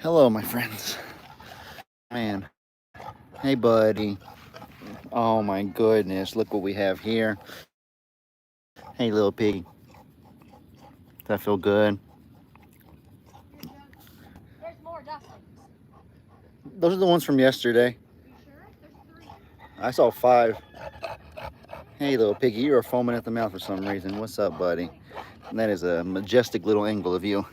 Hello, my friends. Man, hey, buddy. Oh my goodness, look what we have here. Hey, little piggy. Does that feel good? There's more ducklings. Those are the ones from yesterday. You sure? There's 3. I saw 5. Hey, little piggy, you are foaming at the mouth for some reason. What's up, buddy? That is a majestic little angle of you.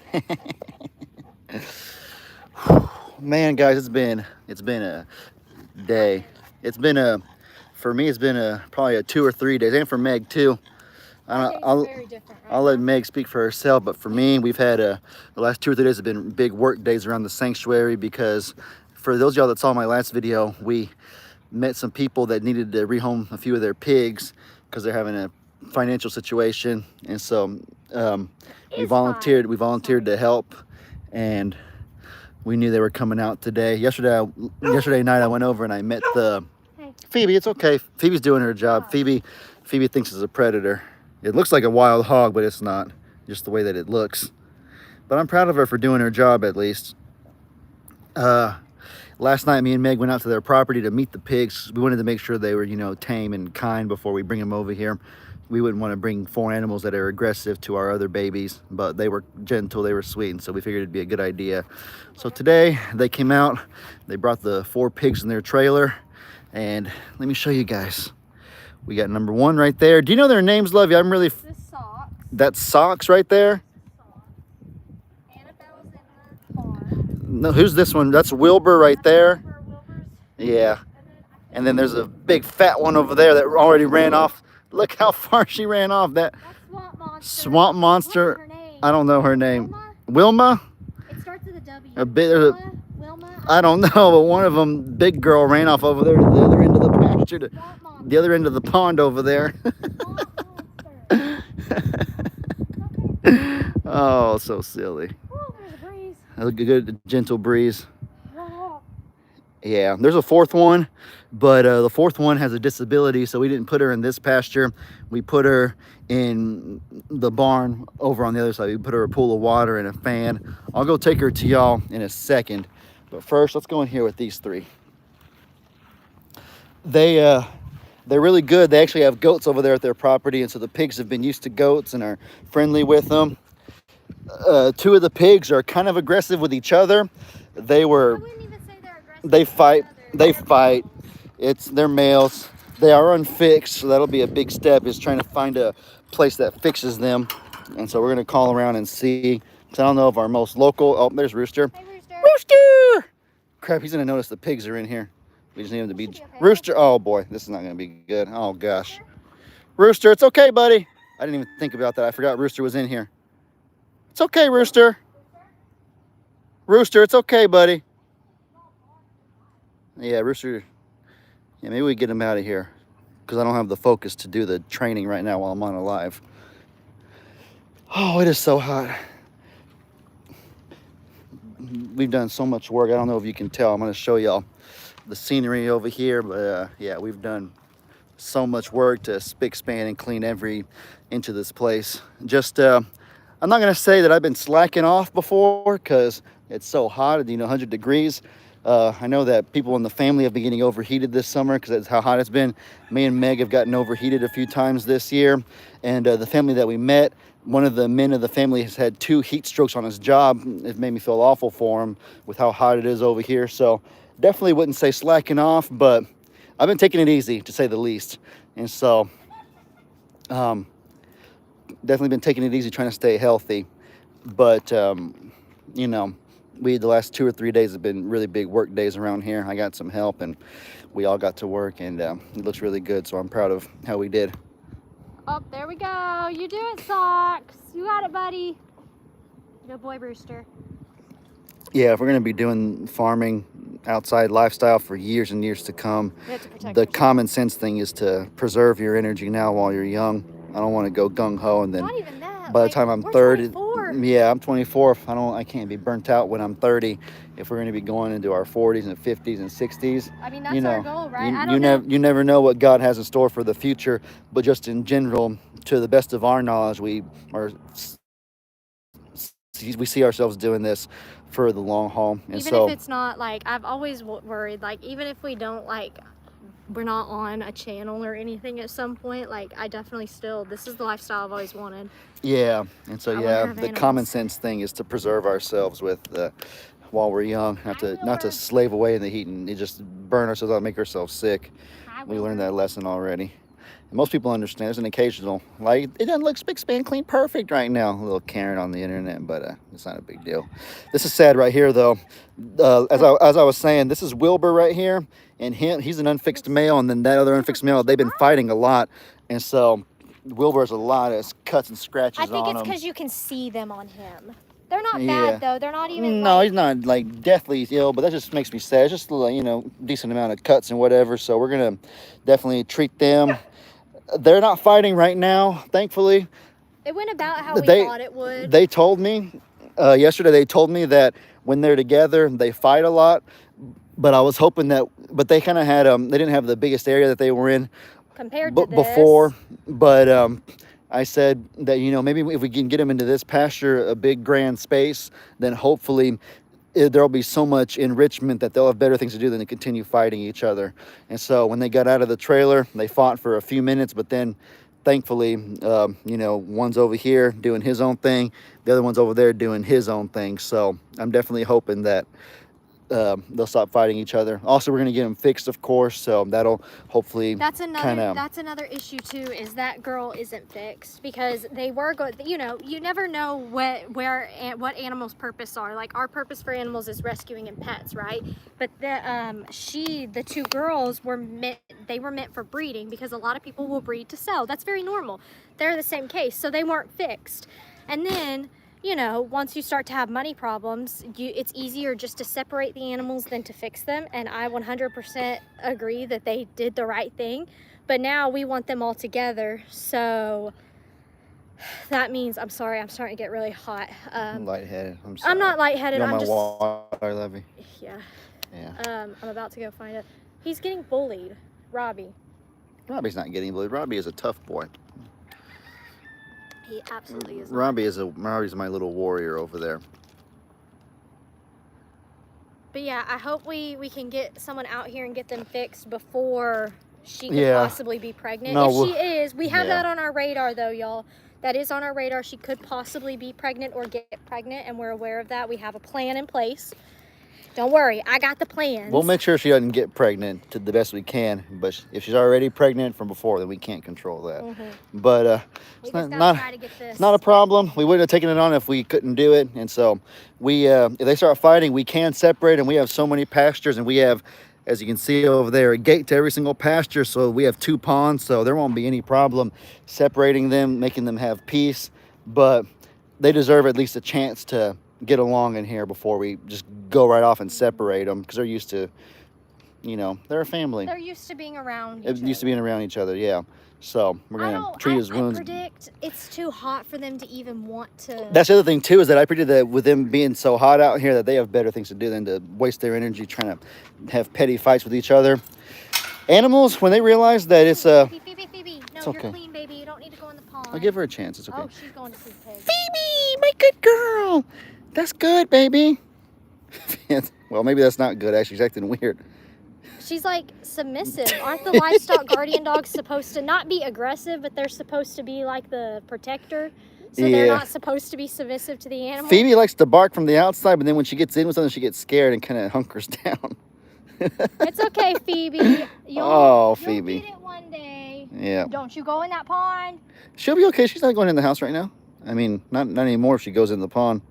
Man, guys, it's been a day. It's been a For me. It's been probably a 2 or 3 days, and for Meg too. Our days are very different right I'll let now. Meg speak for herself, but for me, we've had the last 2 or 3 days have been big work days around the sanctuary because for those of y'all that saw my last video, we met some people that needed to rehome a few of their pigs because they're having a financial situation, and so we volunteered to help, and we knew they were coming out today. Yesterday night, I went over and I met the Phoebe. It's okay. Phoebe's doing her job. Phoebe thinks it's a predator. It looks like a wild hog, but it's not. Just the way that it looks. But I'm proud of her for doing her job at least. Last night, me and Meg went out to their property to meet the pigs. We wanted to make sure they were, tame and kind before we bring them over here. We wouldn't want to bring foreign animals that are aggressive to our other babies, but they were gentle, they were sweet, and so we figured it'd be a good idea. So today, they came out, they brought the 4 pigs in their trailer, and let me show you guys. We got number 1 right there. Do you know their names, Lovey? I'm really... This is Socks. That's Socks right there? Annabelle's in the barn. No, who's this one? That's Wilbur right there. Wilbur's. Yeah. And then there's a big fat one over there that already ran off. Look how far she ran off. That That's swamp monster. What's her name? I don't know her name. Wilma? Wilma? It starts with a W. A bit. Wilma? I don't know, but one of them, big girl, ran off over there to the other end of the pasture, to Swamp monster. the other end of the pond over there. Swamp monster. Oh, so silly. Oh, there's a breeze. A good, gentle breeze. Oh. Yeah, there's a 4th one, but the 4th one has a disability, so we didn't put her in this pasture. We put her in the barn over on the other side. We put her a pool of water and a fan. I'll go take her to y'all in a second, but first, let's go in here with these 3. They're really good. They actually have goats over there at their property, and so the pigs have been used to goats and are friendly with them. 2 of the pigs are kind of aggressive with each other. I wouldn't even say they're aggressive. They fight. with each other. They're males. They are unfixed, so that'll be a big step, is trying to find a place that fixes them. And so we're gonna call around and see. Cause I don't know if our most local. Oh, there's Rooster. Hey, Rooster. Rooster! Crap, he's gonna notice the pigs are in here. We just need him to be. Should be okay. Rooster. Oh boy, this is not gonna be good. Oh gosh. Rooster, it's okay, buddy. I didn't even think about that. I forgot Rooster was in here. It's okay, Rooster. Rooster, it's okay, buddy. Yeah, Rooster. Yeah, maybe we get him out of here because I don't have the focus to do the training right now while I'm on a live. Oh, it is so hot. We've done so much work. I don't know if you can tell. I'm going to show y'all the scenery over here, but yeah, we've done so much work to spick, span, and clean every inch of this place. Just, I'm not going to say that I've been slacking off before because it's so hot, 100 degrees. I know that people in the family have been getting overheated this summer because that's how hot it's been. Me and Meg have gotten overheated a few times this year. And the family that we met, one of the men of the family has had 2 heat strokes on his job. It made me feel awful for him with how hot it is over here. So definitely wouldn't say slacking off, but I've been taking it easy, to say the least. And so definitely been taking it easy, trying to stay healthy. But, the last 2 or 3 days have been really big work days around here. I got some help, and we all got to work, and it looks really good, so I'm proud of how we did. Oh, there we go. You do it, Socks. You got it, buddy. Good boy, Rooster. Yeah, if we're going to be doing farming, outside lifestyle for years and years to come, We have to protect the ourselves. common sense thing is to preserve your energy now while you're young. I don't want to go gung-ho, and then Not even that. by the time I'm we're 30, 24. yeah, I'm 24. I can't be burnt out when I'm 30. If we're going to be going into our 40s and 50s and 60s, I mean, that's our goal, right? I you don't know. you never know what God has in store for the future. But just in general, to the best of our knowledge, we are we see ourselves doing this for the long haul. And even so if it's not like, I've always worried, like, even if we don't, like, we're not on a channel or anything at some point, like, I definitely still, this is the lifestyle I've always wanted. yeah, and so I wanna yeah, have the common animals. sense thing is to preserve ourselves with while we're young, not to Wilbur. slave away in the heat and just burn ourselves out, make ourselves sick. Hi, We learned Wilbur. that lesson already. And most people understand. There's an occasional, like, it doesn't look spick span clean perfect right now, a little Karen on the internet, but it's not a big deal. This is sad right here though. As I was saying, this is Wilbur right here, and he's an unfixed male, and then that other unfixed male, they've been fighting a lot, and so Wilbur has a lot of cuts and scratches I on think him. it's because you can see them on him. They're not Yeah. bad though. They're not even. No, like, he's not like deathly ill, but that just makes me sad. It's just a you know, decent amount of cuts and whatever. So we're gonna definitely treat them. They're not fighting right now, thankfully. It went about how we They- thought it would. They told me yesterday. They told me that when they're together, they fight a lot. But I was hoping that, but they kind of had they didn't have the biggest area that they were in Compared to this. before. But I said that, you know, maybe if we can get them into this pasture, a big grand space, then hopefully there'll be so much enrichment that they'll have better things to do than to continue fighting each other. And so when they got out of the trailer, they fought for a few minutes, but then thankfully, you know, one's over here doing his own thing, the other one's over there doing his own thing. So I'm definitely hoping that they'll stop fighting each other. Also, we're going to get them fixed, of course, so that'll hopefully That's another. kinda, That's another issue too. Is that girl isn't fixed because they were good. You know, you never know what animals' purpose are. Like our purpose for animals is rescuing and pets, right? But the two girls were meant. They were meant for breeding because a lot of people will breed to sell. That's very normal. They're the same case, so they weren't fixed. And then, you know, once you start to have money problems, it's easier just to separate the animals than to fix them. And I 100% agree that they did the right thing. But now we want them all together. So that means, I'm sorry, I'm starting to get really hot. I'm lightheaded. I'm sorry. I'm not lightheaded. You want I'm my just, water, Levy? yeah. Yeah. I'm about to go find it. He's getting bullied, Robbie. Robbie's not getting bullied. Robbie is a tough boy. He absolutely is. Robbie's my little warrior over there. But yeah, I hope we can get someone out here and get them fixed before she could Yeah. possibly be pregnant. No, If she is, we have yeah. that on our radar though, y'all. That is on our radar. She could possibly be pregnant or get pregnant, and we're aware of that. We have a plan in place. Don't worry, I got the plans. We'll make sure she doesn't get pregnant to the best we can. But if she's already pregnant from before, then we can't control that. But we it's just not gotta try to get this. it's not a problem. We wouldn't have taken it on if we couldn't do it. And so we, if they start fighting, we can separate. And we have so many pastures, and we have, as you can see over there, a gate to every single pasture. So we have 2 ponds, so there won't be any problem separating them, making them have peace. But they deserve at least a chance to get along in here before we just go right off and separate them, because they're used to, you know, they're a family. They're used to being around It used to being around each other, yeah. So we're gonna treat his wounds. I predict it's too hot for them to even want to. That's the other thing too, is that I predict that with them being so hot out here, that they have better things to do than to waste their energy trying to have petty fights with each other. Animals, when they realize that it's Phoebe. No, it's you're okay. clean, baby. You don't need to go in the pond. I'll give her a chance. It's okay. Oh, she's going to sleep, pig. Phoebe, my good girl. That's good, baby. Well, maybe that's not good. Actually, she's acting weird. She's like submissive. Aren't the Livestock Guardian dogs supposed to not be aggressive, but they're supposed to be like the protector? So they're Yeah. not supposed to be submissive to the animal? Phoebe likes to bark from the outside, but then when she gets in with something, she gets scared and kind of hunkers down. It's okay, Phoebe. Oh, You'll Phoebe. get it one day. Yeah. Don't you go in that pond. She'll be okay. She's not going in the house right now. I mean, not anymore if she goes in the pond.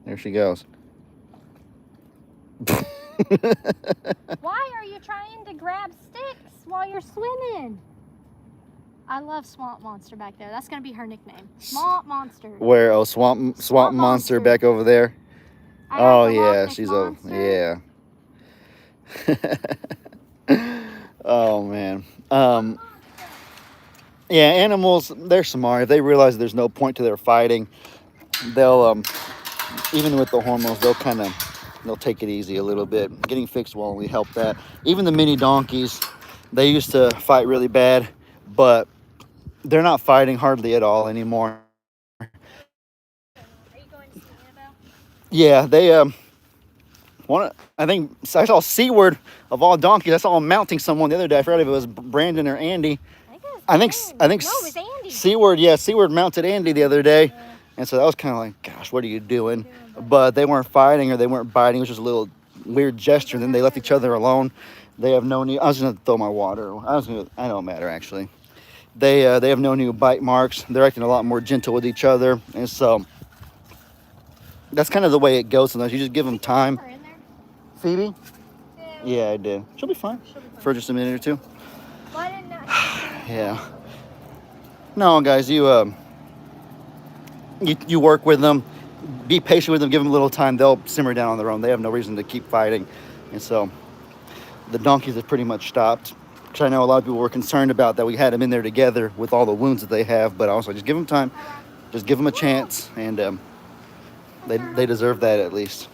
There she goes. Why are you trying to grab sticks while you're swimming? I love Swamp Monster back there. That's going to be her nickname. Swamp Monster. Where? Oh, swamp monster Monster. back over there. I have Oh the yeah, Loch Ness she's over. Monster. Yeah. Oh man. Yeah, animals, they're smart. If they realize there's no point to their fighting, they'll even with the hormones, they'll take it easy a little bit. Getting fixed will only help that. Even the mini donkeys, they used to fight really bad, but they're not fighting hardly at all anymore. Yeah, they I think I saw Seaward of all donkeys. I saw him mounting someone the other day. I forgot if it was Brandon or Andy. I think I think no, it was Andy. Seaward mounted Andy the other day, Yeah. and so that was kind of like, gosh, what are you doing? But they weren't fighting or they weren't biting. It was just a little weird gesture. And then they left each other alone. They have no new. I was gonna throw my water. I don't matter actually. They have no new bite marks. They're acting a lot more gentle with each other, and so that's kind of the way it goes. Sometimes you just give them time. Her in there? Phoebe? Yeah. Yeah, I did. She'll be fine for just a minute or two. Why didn't I? Yeah. No, guys, you work with them, be patient with them, give them a little time. They'll simmer down on their own. They have no reason to keep fighting, and so the donkeys have pretty much stopped. Which I know a lot of people were concerned about that we had them in there together with all the wounds that they have, but also just give them time, just give them a chance, and they deserve that at least.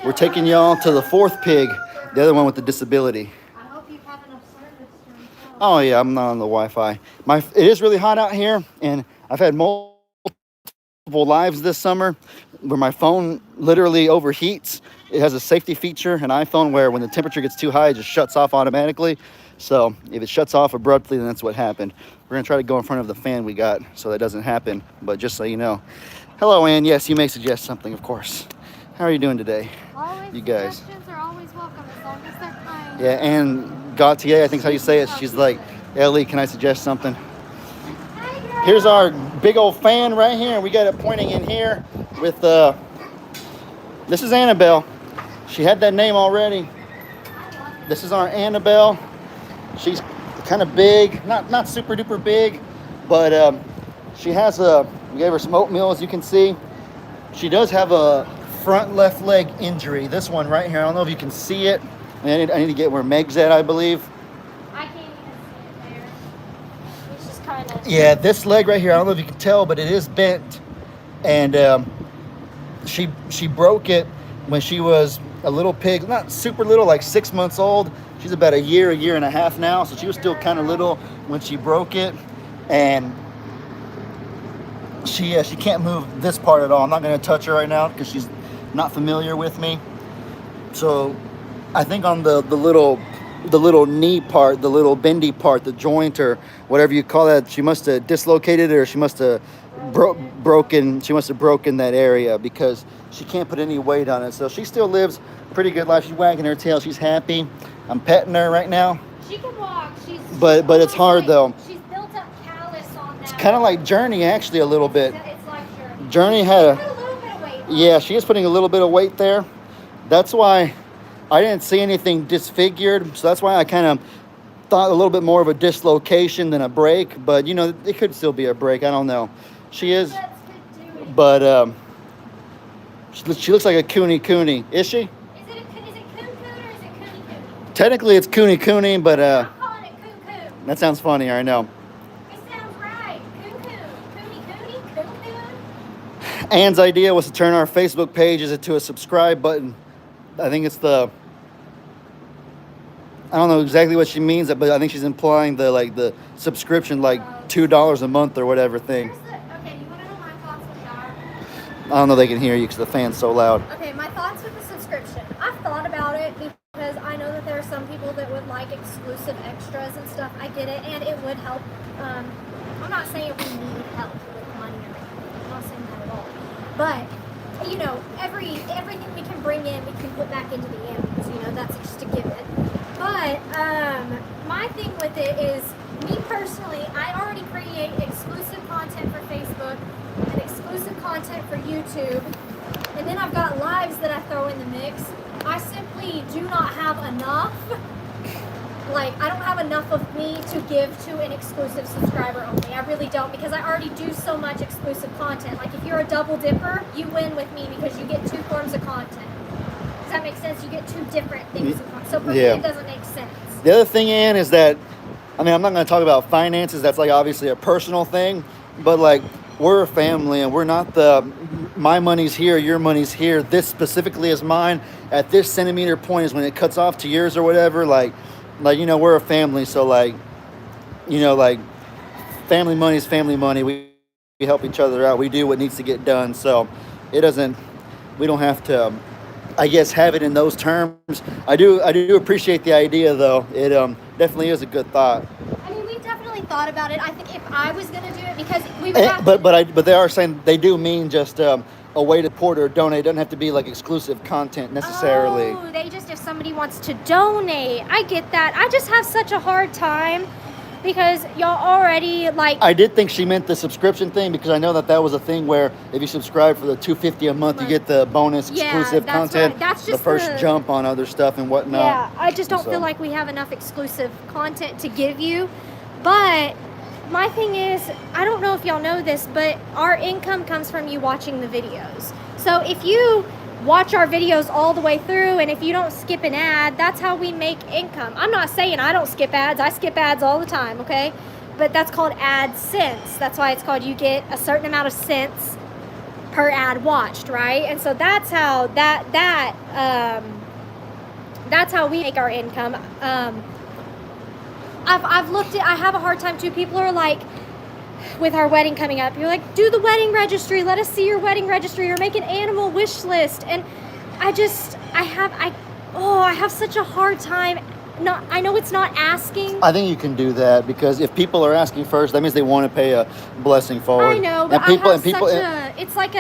We're taking y'all to the fourth pig, the other one with the disability. I hope you have enough service to yourself. Oh yeah, I'm not on the Wi-Fi. It is really hot out here, and I've had multiple lives this summer where my phone literally overheats. It has a safety feature, an iPhone, where when the temperature gets too high, it just shuts off automatically. So if it shuts off abruptly, then that's what happened. We're gonna try to go in front of the fan we got so that doesn't happen. But just so you know, hello, Ann. Yes, you may suggest something, of course. How are you doing today? Always You guys. Suggestions are always welcome as long as they're kind. Yeah, Ann Gautier, I think is how you say it. She's like, Ellie, can I suggest something? Here's our big old fan right here. We got it pointing in here with, this is Annabelle. She had that name already. This is our Annabelle. She's kind of big, not super duper big, but she has we gave her some oatmeal, as you can see. She does have a front left leg injury. This one right here, I don't know if you can see it. I need to get where Meg's at, I believe. I can't even see it there. It's just kind of. Yeah, this leg right here, I don't know if you can tell, but it is bent. And she broke it when she was a little pig, not super little, like 6 months old. She's about a year and a half now, so she was still kind of little when she broke it. And she can't move this part at all. I'm not going to touch her right now because she's not familiar with me. So I think on the little knee part, the little bendy part, the joint or whatever you call that, she must have dislocated it, or she must have broken that area, because she can't put any weight on it. So she still lives a pretty good life. She's wagging her tail. She's happy. I'm petting her right now. She can walk. But it's hard though. She's built up callus on that. It's kind of like Journey actually a little bit. It's like Journey. Journey had Put a little bit of weight on. yeah, she is putting a little bit of weight there. That's why I didn't see anything disfigured. So that's why I kind of thought a little bit more of a dislocation than a break. But you know, it could still be a break. I don't know. She is, but she looks like a cooney. Is she? Is it coon or is it cooney? Technically, it's cooney, but I'm calling it coon. that sounds funny. I know. It sounds right. Coon. Ann's idea was to turn our Facebook page into a subscribe button. I think it's I don't know exactly what she means, but I think she's implying the subscription, like $2 a month or whatever thing. Okay, you want to know my thoughts with that? I don't know if they can hear you because the fan's so loud. Okay, my thoughts with the subscription. I've thought about it because I know that there are some people that would like exclusive extras and stuff. I get it, and it would help. I'm not saying we need help with money or anything. I'm not saying that at all. But, you know, everything we can bring in, we can put back into the animals. You know, that's just a given. But my thing with it is, me personally, I already create exclusive content for Facebook and exclusive content for YouTube, and then I've got lives that I throw in the mix. I simply do not have enough. Like, I don't have enough of me to give to an exclusive subscriber only. I really don't, because I already do so much exclusive content. Like, if you're a double dipper, you win with me because you get 2 forms of content. Does that make sense? You get 2 different things of content. So for me, it doesn't make sense. The other thing, Ann, is that, I mean, I'm not going to talk about finances. That's like obviously a personal thing, but like, we're a family, and we're not my money's here, your money's here. This specifically is mine. At this centimeter point is when it cuts off to yours or whatever. Like, you know, we're a family. So like, you know, like, family money is family money. We help each other out. We do what needs to get done. So it doesn't. We don't have to. I guess have it in those terms. I do appreciate the idea though. It definitely is a good thought. I mean, we definitely thought about it. I think if I was gonna do it, because we would have But they are saying they do mean just a way to support or donate. It doesn't have to be like exclusive content necessarily. Oh, they just, if somebody wants to donate, I get that. I just have such a hard time because y'all already like. I did think she meant the subscription thing because I know that was a thing where if you subscribe for the $2.50 a month, you get the bonus exclusive content. That's just the first jump on other stuff and whatnot. Yeah, I just don't feel like we have enough exclusive content to give you. But my thing is, I don't know if y'all know this, but our income comes from you watching the videos. So if you watch our videos all the way through, and if you don't skip an ad, that's how we make income. I'm not saying I don't skip ads. I skip ads all the time, okay? But that's called AdSense. That's why it's called, you get a certain amount of cents per ad watched, right? And so that's how that's how we make our income. I've looked at, I have a hard time too. People are like, with our wedding coming up, you're like, do the wedding registry, let us see your wedding registry, or make an animal wish list. And I have such a hard time. I know it's not asking. I think you can do that because if people are asking first, that means they want to pay a blessing forward. I know, but it's like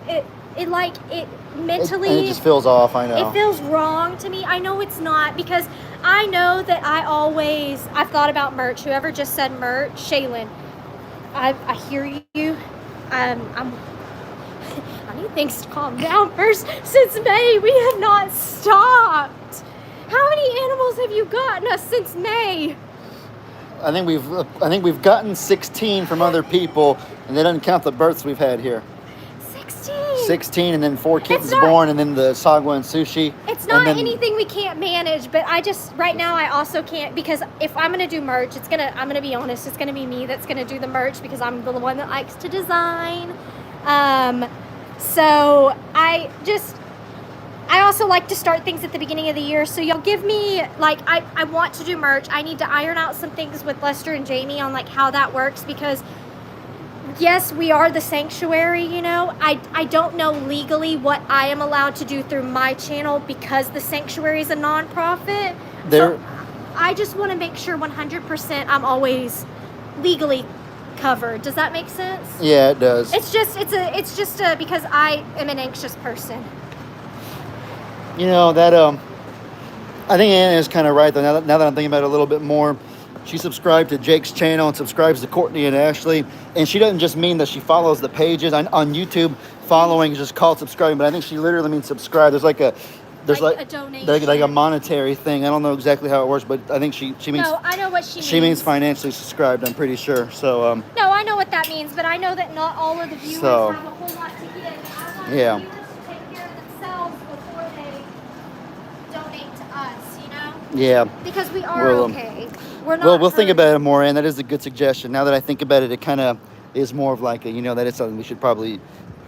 it mentally. It just feels off, I know. It feels wrong to me. I know it's not, because I know that I've thought about merch. Whoever just said merch, Shaylin, I hear you. I need things to calm down first. Since May, we have not stopped. How many animals have you gotten us since May? I think we've gotten 16 from other people, and they don't count the births we've had here. 16, and then 4 kittens born, and then the sagwa and sushi. It's not anything we can't manage, but right now I also can't, because if I'm gonna do merch, I'm gonna be honest, it's gonna be me that's gonna do the merch because I'm the one that likes to design. So I also like to start things at the beginning of the year. So y'all give me, like, I want to do merch. I need to iron out some things with Lester and Jamie on like how that works, because yes, we are the sanctuary, you know. I don't know legally what I am allowed to do through my channel because the sanctuary is a non-profit. So I just want to make sure 100% I'm always legally covered. Does that make sense? Yeah, it does. It's just because I am an anxious person. You know, that I think Anna is kind of right though. Now that I'm thinking about it a little bit more, she subscribed to Jake's channel and subscribes to Courtney and Ashley, and she doesn't just mean that she follows the pages on YouTube. Following is just called subscribing, but I think she literally means subscribe. There's like a donation, like a monetary thing. I don't know exactly how it works, but I think she means. No, I know what she means. She means financially subscribed, I'm pretty sure. So no, I know what that means, but I know that not all of the viewers have a whole lot to give. I want the viewers to take care of themselves before they donate to us, you know? Yeah. Because we are okay. We're not. Well, we'll think about it more, and that is a good suggestion. Now that I think about it, it kind of is more of like that is something we should probably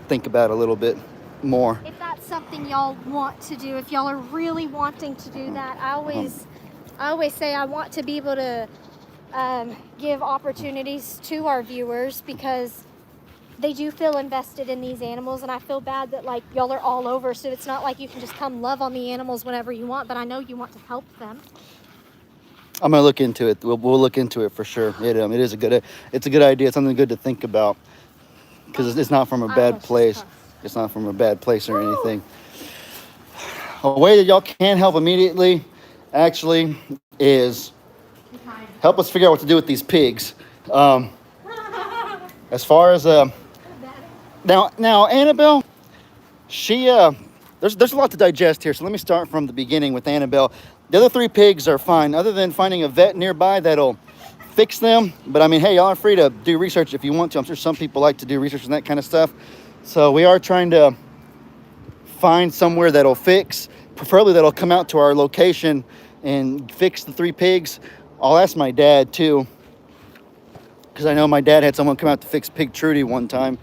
think about a little bit more. If that's something y'all want to do, if y'all are really wanting to do that, I always say I want to be able to give opportunities to our viewers, because they do feel invested in these animals, and I feel bad that like y'all are all over, so it's not like you can just come love on the animals whenever you want, but I know you want to help them. I'm gonna look into it. We'll look into it for sure. It is a good idea. It's something good to think about, because it's not from a bad place. It's not from a bad place or anything. A way that y'all can help immediately, actually, is help us figure out what to do with these pigs. As far as now Annabelle, she there's a lot to digest here. So let me start from the beginning with Annabelle. The other 3 pigs are fine, other than finding a vet nearby that'll fix them. But I mean, hey, y'all are free to do research if you want to. I'm sure some people like to do research and that kind of stuff. So we are trying to find somewhere that'll fix, preferably that'll come out to our location and fix the 3 pigs. I'll ask my dad too, because I know my dad had someone come out to fix Pig Trudy one time.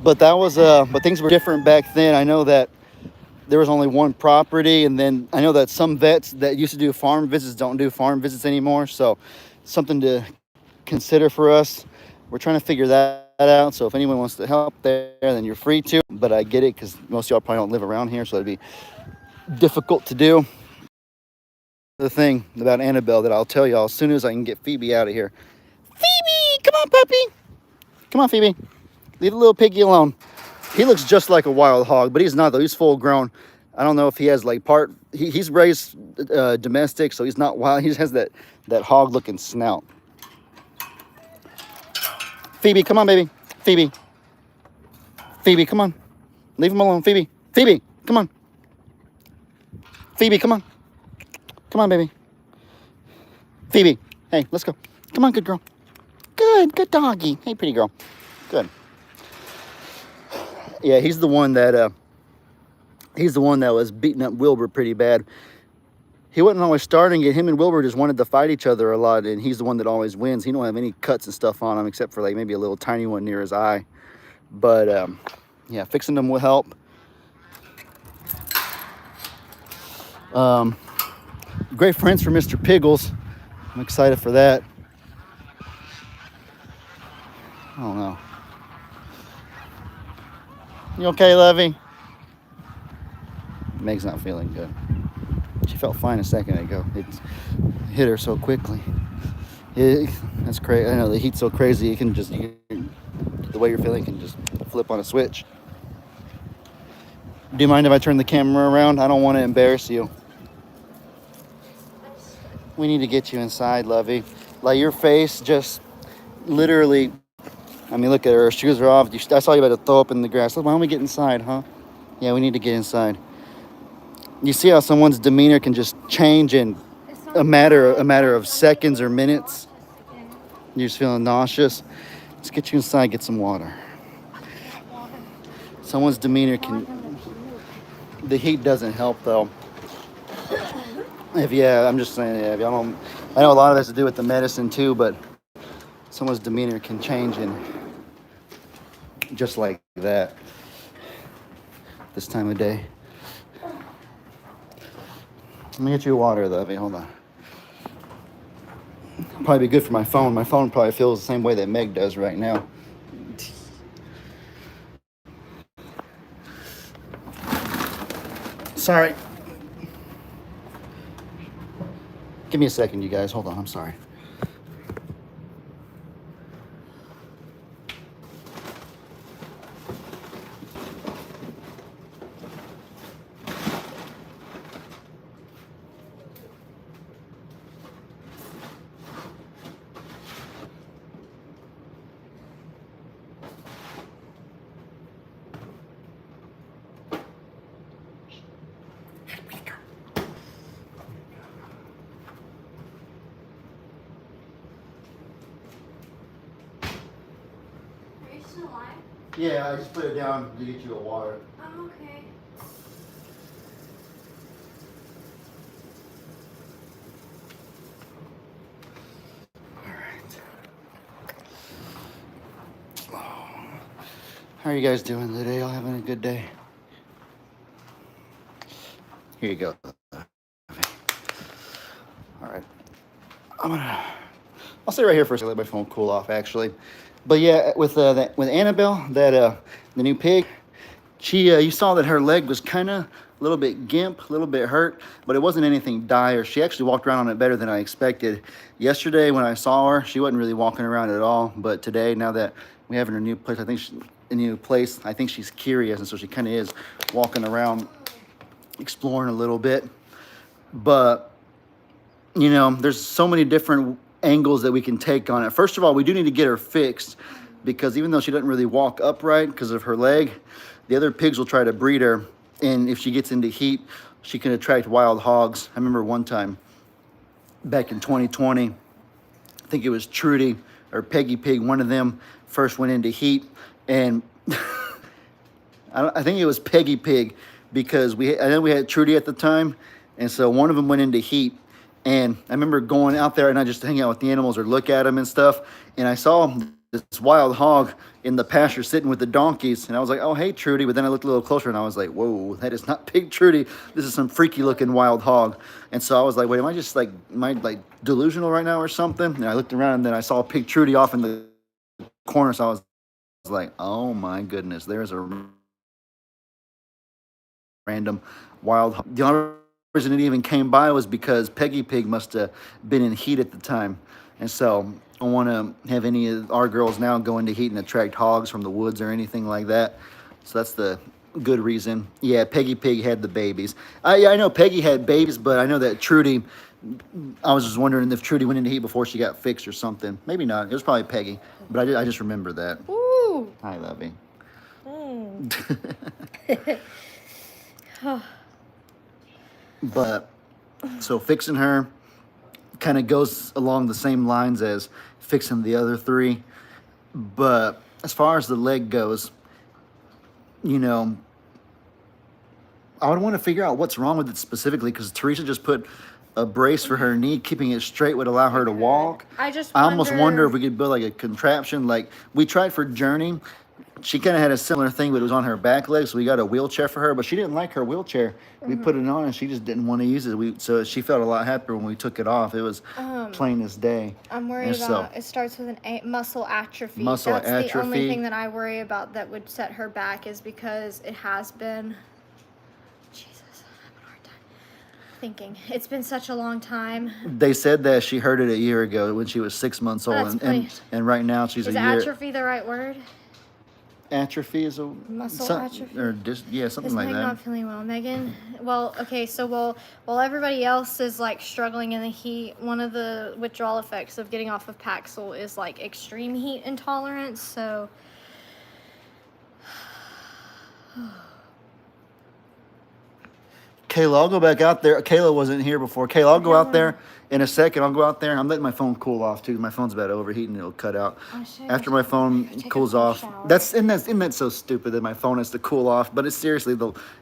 But that was but things were different back then. I know that there was only one property, and then I know that some vets that used to do farm visits don't do farm visits anymore. So something to consider for us. We're trying to figure that out. So if anyone wants to help there, then you're free to. But I get it because most of y'all probably don't live around here, so it'd be difficult to do. The thing about Annabelle that I'll tell y'all as soon as I can get Phoebe out of here. Phoebe, come on, puppy. Come on, Phoebe. Leave the little piggy alone. He looks just like a wild hog, but he's not though. He's full grown. I don't know if he has like he's raised domestic, so he's not wild. He just has that hog looking snout. Phoebe, come on, baby. Phoebe. Phoebe, come on. Leave him alone, Phoebe. Phoebe, come on. Phoebe, come on. Come on, baby. Phoebe, hey, let's go. Come on, good girl. Good doggy. Hey, pretty girl. Good. Yeah, he's the one that was beating up Wilbur pretty bad. He wasn't always starting it. Him and Wilbur just wanted to fight each other a lot, and he's the one that always wins. He don't have any cuts and stuff on him except for like maybe a little tiny one near his eye. But yeah, fixing them will help. Great friends for Mr. Piggles. I'm excited for that. I don't know. You okay, Lovey? Meg's not feeling good. She felt fine a second ago. It hit her so quickly. That's crazy. I know the heat's so crazy. You can just, the way you're feeling can just flip on a switch. Do you mind if I turn the camera around? I don't want to embarrass you. We need to get you inside, Lovey. Like your face just literally, I mean, look at her. Her shoes are off. I saw you about to throw up in the grass. Why don't we get inside, huh? Yeah, we need to get inside. You see how someone's demeanor can just change in a matter of seconds or minutes? You're just feeling nauseous. Let's get you inside, get some water. Someone's demeanor can... The heat doesn't help, though. I'm just saying, I know a lot of it has to do with the medicine, too, but someone's demeanor can change in just like that this time of day. Let me get you water, Lovey. Hold on. Probably be good for my phone. My phone probably feels the same way that Meg does right now. Sorry. Give me a second, you guys. Hold on. I'm sorry. Yeah, I just put it down to get you a water. Oh, okay. All right. How are you guys doing today? Y'all having a good day? Here you go. All right. I'll stay right here for a second. Let my phone cool off, actually. But yeah, with Annabelle, the new pig, she you saw that her leg was kind of a little bit gimp, a little bit hurt, but it wasn't anything dire. She actually walked around on it better than I expected. Yesterday when I saw her, she wasn't really walking around at all. But today, now that we have her in a new place, I think she's curious, and so she kind of is walking around, exploring a little bit. But you know, there's so many different angles that we can take on it. First of all, we do need to get her fixed because even though she doesn't really walk upright because of her leg, the other pigs will try to breed her, and if she gets into heat, she can attract wild hogs. I remember one time back in 2020, I think it was Trudy or Peggy Pig, one of them first went into heat, and I think it was Peggy Pig because I know we had Trudy at the time, and so one of them went into heat. And I remember going out there and I just hang out with the animals or look at them and stuff. And I saw this wild hog in the pasture sitting with the donkeys. And I was like, oh, hey, Trudy. But then I looked a little closer and I was like, whoa, that is not Pig Trudy. This is some freaky looking wild hog. And so I was like, wait, am I delusional right now or something? And I looked around and then I saw Pig Trudy off in the corner. So I was like, oh my goodness, there's a random wild. The only reason it even came by was because Peggy Pig must have been in heat at the time. And so I don't want to have any of our girls now go into heat and attract hogs from the woods or anything like that. So that's the good reason. Yeah, Peggy Pig had the babies. Yeah, I know Peggy had babies, but I know that Trudy, I was just wondering if Trudy went into heat before she got fixed or something. Maybe not. It was probably Peggy, but I just remember that. Ooh. Hi, Lovey. But so fixing her kind of goes along the same lines as fixing the other three. But as far as the leg goes, you know, I would want to figure out what's wrong with it specifically, because Teresa just put a brace for her knee. Keeping it straight would allow her to walk. I almost wonder if we could build like a contraption. Like we tried for Journey. She kind of had a similar thing, but it was on her back leg, so we got a wheelchair for her. But she didn't like her wheelchair. We put it on, and she just didn't want to use it. So she felt a lot happier when we took it off. It was plain as day. I'm worried about it starts with muscle atrophy. That's the only thing that I worry about that would set her back, is because it has been. Jesus, I'm having a hard time thinking. It's been such a long time. They said that she heard it a year ago when she was 6 months old, and right now she's a year. Is atrophy the right word? Atrophy is a muscle atrophy, or something like that. Meg not feeling well, Megan? Well, okay, so while everybody else is like struggling in the heat, one of the withdrawal effects of getting off of Paxil is like extreme heat intolerance. So Kayla, I'll go back out there. Kayla wasn't here before. Kayla, I'll go out there in a second. I'll go out there. I'm letting my phone cool off too. My phone's about to overheat and it'll cut out. After my phone cools off. Isn't that so stupid that my phone has to cool off? But it's seriously,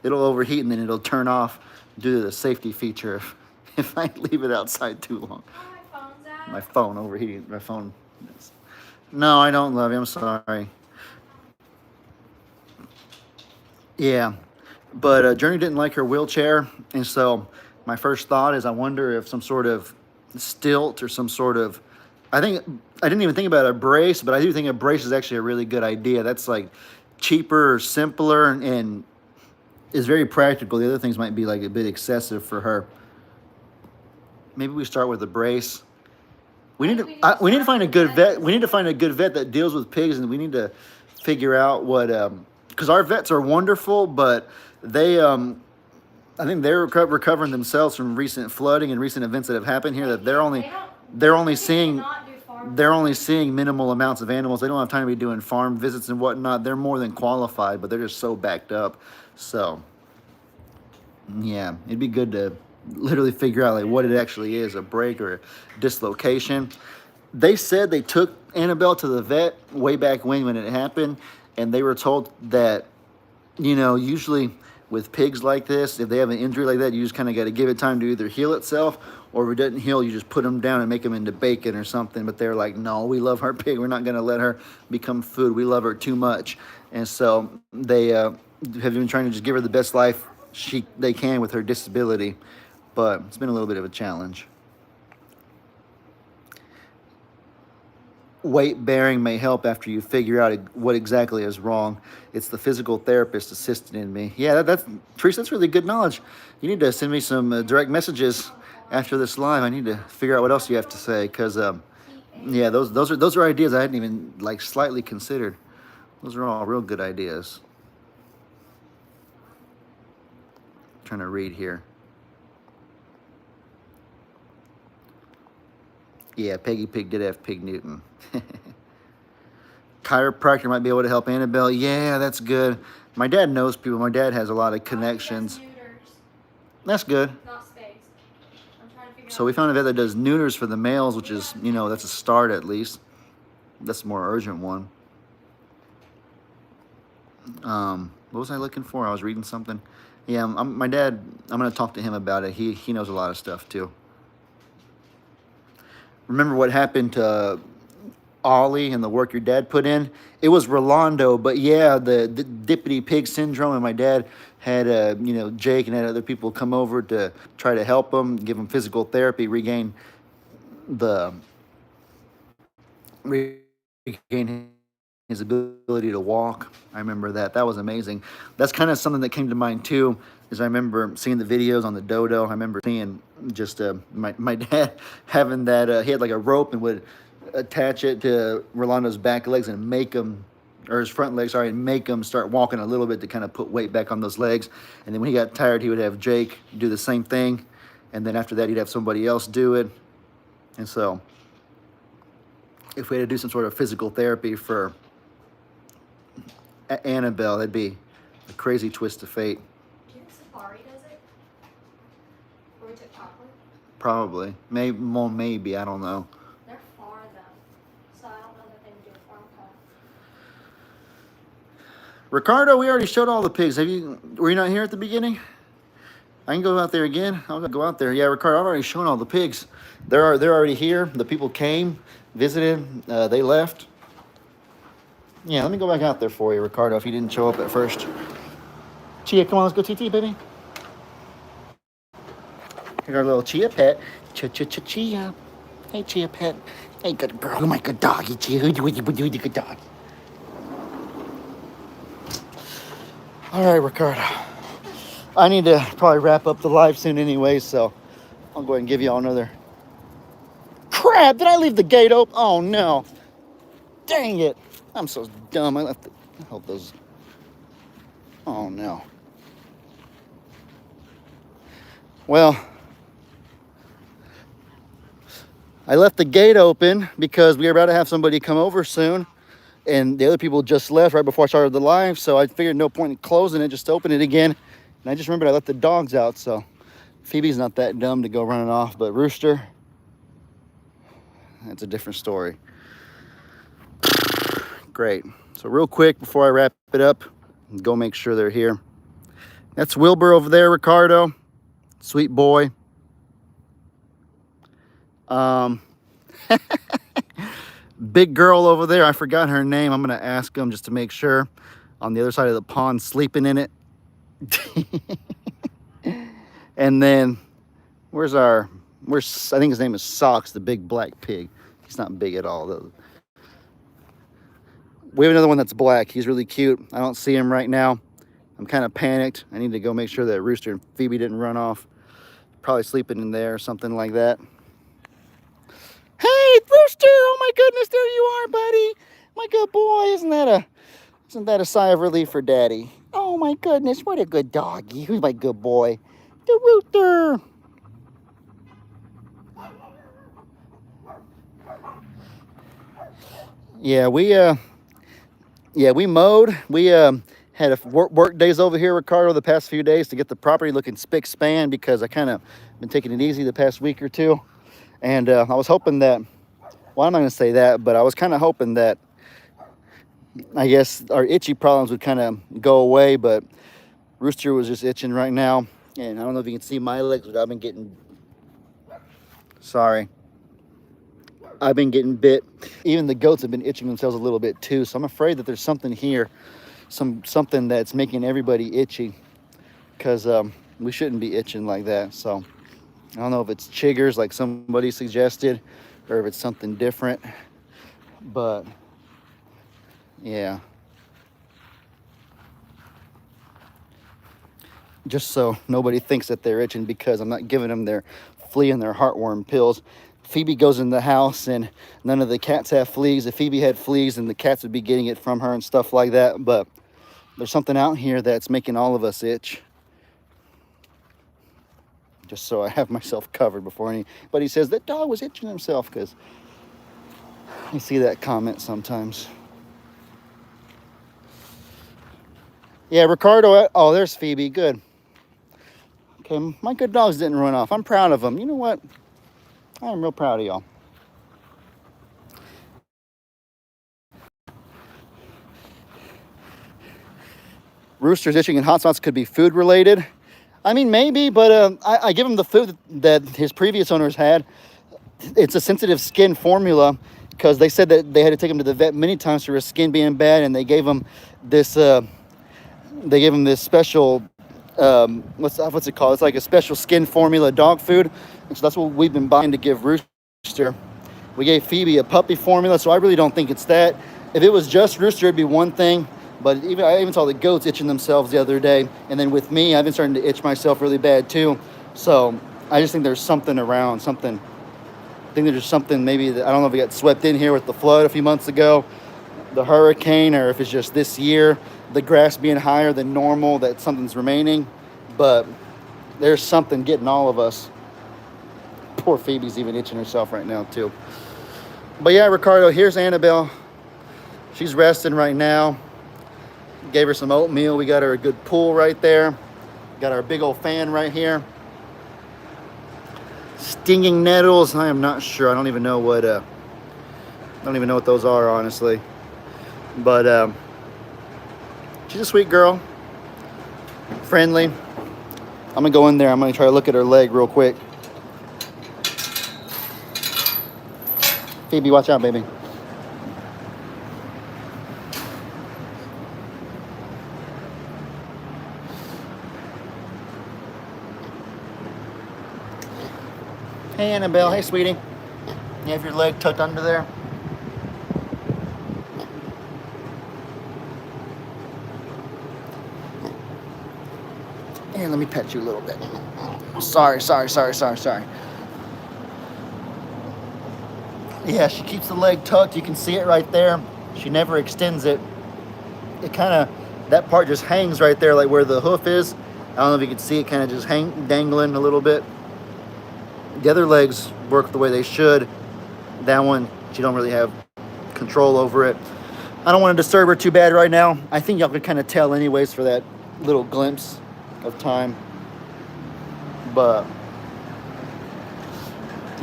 it'll overheat and then it'll turn off due to the safety feature if I leave it outside too long. My phone overheating. My phone. No, I don't love you. I'm sorry. Yeah. But Journey didn't like her wheelchair, and so my first thought is I wonder if some sort of stilt or some sort of, I didn't even think about a brace, but I do think a brace is actually a really good idea. That's like cheaper, simpler, and is very practical. The other things might be like a bit excessive for her. Maybe we start with a brace. We need to find a good vet. We need to find a good vet that deals with pigs, and we need to figure out what, because our vets are wonderful, but they, I think they're recovering themselves from recent flooding and recent events that have happened here. That they're only seeing minimal amounts of animals. They don't have time to be doing farm visits and whatnot. They're more than qualified, but they're just so backed up. So, yeah, it'd be good to literally figure out like what it actually is, a break or a dislocation. They said they took Annabelle to the vet way back when it happened, and they were told that, usually with pigs like this, if they have an injury like that, you just kind of got to give it time to either heal itself, or if it doesn't heal, you just put them down and make them into bacon or something. But they're like, no, we love our pig. We're not going to let her become food. We love her too much. And so they have been trying to just give her the best life they can with her disability. But it's been a little bit of a challenge. Weight bearing may help after you figure out what exactly is wrong. It's the physical therapist assisting in me. Yeah, Teresa, that's really good knowledge. You need to send me some direct messages after this live. I need to figure out what else you have to say, because yeah, those are ideas I hadn't even like slightly considered. Those are all real good ideas. I'm trying to read here. Yeah, Peggy Pig did have Pig Newton. Chiropractor might be able to help Annabelle. Yeah, that's good. My dad knows people. My dad has a lot of connections. That's good. Not space. I'm trying to figure So we found a vet that does neuters for the males, which is, that's a start at least. That's a more urgent one. What was I looking for? I was reading something. Yeah, my dad, I'm going to talk to him about it. He knows a lot of stuff too. Remember what happened to Ollie and the work your dad put in? It was Rolando, but yeah, the dippity pig syndrome, and my dad had, Jake and had other people come over to try to help him, give him physical therapy, regain his ability to walk. I remember that. That was amazing. That's kind of something that came to mind too, is I remember seeing the videos on the dodo. I remember seeing just my dad having that, he had like a rope and would attach it to Rolando's back legs and make him, or his front legs, sorry, and make him start walking a little bit to kind of put weight back on those legs. And then when he got tired, he would have Jake do the same thing. And then after that, he'd have somebody else do it. And so if we had to do some sort of physical therapy for Annabelle, that'd be a crazy twist of fate. Do you think Safari does it? Or we took Poplar? Probably. Maybe, well, maybe. I don't know. They're far though, so I don't know that they would do a farm cut. Ricardo, we already showed all the pigs. Were you not here at the beginning? I can go out there again. I'll go out there. Yeah, Ricardo, I've already shown all the pigs. They're already here. The people came, visited, they left. Yeah, let me go back out there for you, Ricardo, if you didn't show up at first. Chia, come on, let's go TT, baby. Here's our little Chia pet. Chia. Hey, Chia pet. Hey, good girl. Oh, my good doggy, Chia. Good dog. All right, Ricardo. I need to probably wrap up the live soon anyway, so I'll go ahead and give you all another. Crap, did I leave the gate open? Oh, no. Dang it. I'm so dumb. I left I hope those. Oh, no. Well, I left the gate open because we were about to have somebody come over soon, and the other people just left right before I started the live, so I figured no point in closing it, just open it again. And I just remembered I let the dogs out, so Phoebe's not that dumb to go running off, but Rooster, that's a different story. Great. So real quick before I wrap it up, go make sure they're here. That's Wilbur over there, Ricardo. Sweet boy. Big girl over there, I forgot her name. I'm going to ask them just to make sure. On the other side of the pond, sleeping in it. And then, I think his name is Socks, the big black pig. He's not big at all, though. We have another one that's black. He's really cute. I don't see him right now. I'm kind of panicked. I need to go make sure that Rooster and Phoebe didn't run off. Probably sleeping in there or something like that. Hey, Rooster! Oh my goodness, there you are, buddy. My good boy. Isn't that a sigh of relief for Daddy? Oh my goodness, what a good doggy. Who's my good boy? The Rooster. Yeah, we mowed. We had work days over here, Ricardo, the past few days to get the property looking spick span because I kind of been taking it easy the past week or two. And I was hoping that, well, I'm not going to say that, but I was kind of hoping that, I guess, our itchy problems would kind of go away, but Rooster was just itching right now. And I don't know if you can see my legs, but I've been getting, sorry. I've been getting bit. Even the goats have been itching themselves a little bit too. So I'm afraid that there's something here, something that's making everybody itchy, because we shouldn't be itching like that. So I don't know if it's chiggers like somebody suggested, or if it's something different. But yeah. Just so nobody thinks that they're itching, because I'm not giving them their flea and their heartworm pills. Phoebe goes in the house and none of the cats have fleas. If Phoebe had fleas, then the cats would be getting it from her and stuff like that. But there's something out here that's making all of us itch. Just so I have myself covered before anybody says that dog was itching himself, because I see that comment sometimes. Yeah, Ricardo, oh, there's Phoebe, good. Okay, my good dogs didn't run off. I'm proud of them. You know what? I'm real proud of y'all. Rooster's itching and hot spots could be food related. I mean, maybe, but I give him the food that his previous owners had. It's a sensitive skin formula, because they said that they had to take him to the vet many times for his skin being bad, and they gave him this special, what's it called? It's like a special skin formula dog food. And so that's what we've been buying to give Rooster. We gave Phoebe a puppy formula, so I really don't think it's that. If it was just Rooster, it'd be one thing. But I even saw the goats itching themselves the other day. And then with me, I've been starting to itch myself really bad too. So I just think there's something around, something. I think there's just something maybe that, I don't know if it got swept in here with the flood a few months ago, the hurricane, or if it's just this year, the grass being higher than normal, that something's remaining. But there's something getting all of us. Poor Phoebe's even itching herself right now too. But yeah, Ricardo, here's Annabelle. She's resting right now. Gave her some oatmeal. We got her a good pool right there. Got our big old fan right here. Stinging nettles. I am not sure. I don't even know what those are, honestly. But she's a sweet girl. Friendly. I'm gonna go in there. I'm gonna try to look at her leg real quick. Phoebe, watch out, baby. Hey, Annabelle. Hey, sweetie. You have your leg tucked under there? Here, let me pet you a little bit. Sorry. Yeah, she keeps the leg tucked. You can see it right there. She never extends it. It kind of, that part just hangs right there, like where the hoof is. I don't know if you can see it kind of just dangling a little bit. The other legs work the way they should. That one, she don't really have control over it. I don't want to disturb her too bad right now. I think y'all could kind of tell anyways for that little glimpse of time. But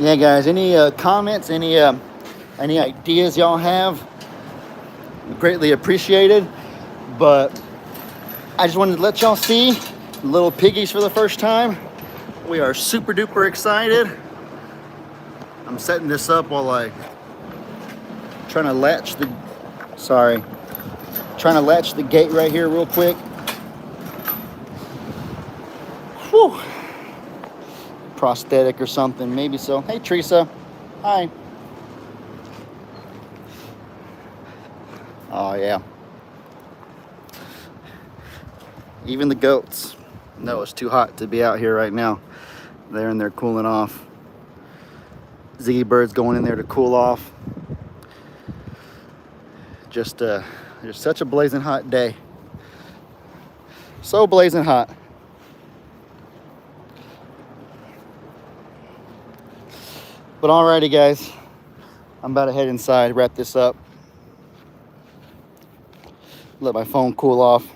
yeah, guys, any comments, any ideas y'all have? Greatly appreciated. But I just wanted to let y'all see little piggies for the first time. We are super duper excited. I'm setting this up while trying to latch the gate right here real quick. Whew. Prosthetic or something, maybe so. Hey, Teresa. Hi. Oh, yeah. Even the goats know it's too hot to be out here right now. They're in there cooling off. Ziggy Bird's going in there to cool off. Just such a blazing hot day. So blazing hot. But alrighty, guys. I'm about to head inside, wrap this up. Let my phone cool off.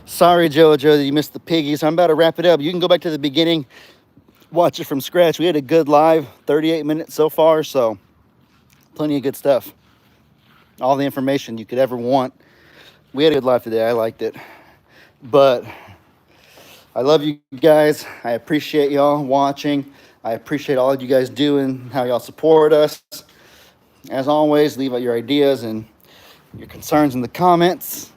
Sorry, Jojo, that you missed the piggies. I'm about to wrap it up. You can go back to the beginning, watch it from scratch. We had a good live, 38 minutes so far, so plenty of good stuff. All the information you could ever want. We had a good live today. I liked it. But I love you guys. I appreciate y'all watching. I appreciate all of you guys doing, how y'all support us. As always, leave out your ideas and your concerns in the comments.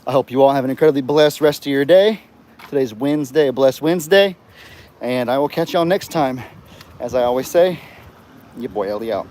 I hope you all have an incredibly blessed rest of your day. Today's Wednesday, a blessed Wednesday. And I will catch y'all next time. As I always say, your boy Ellie out.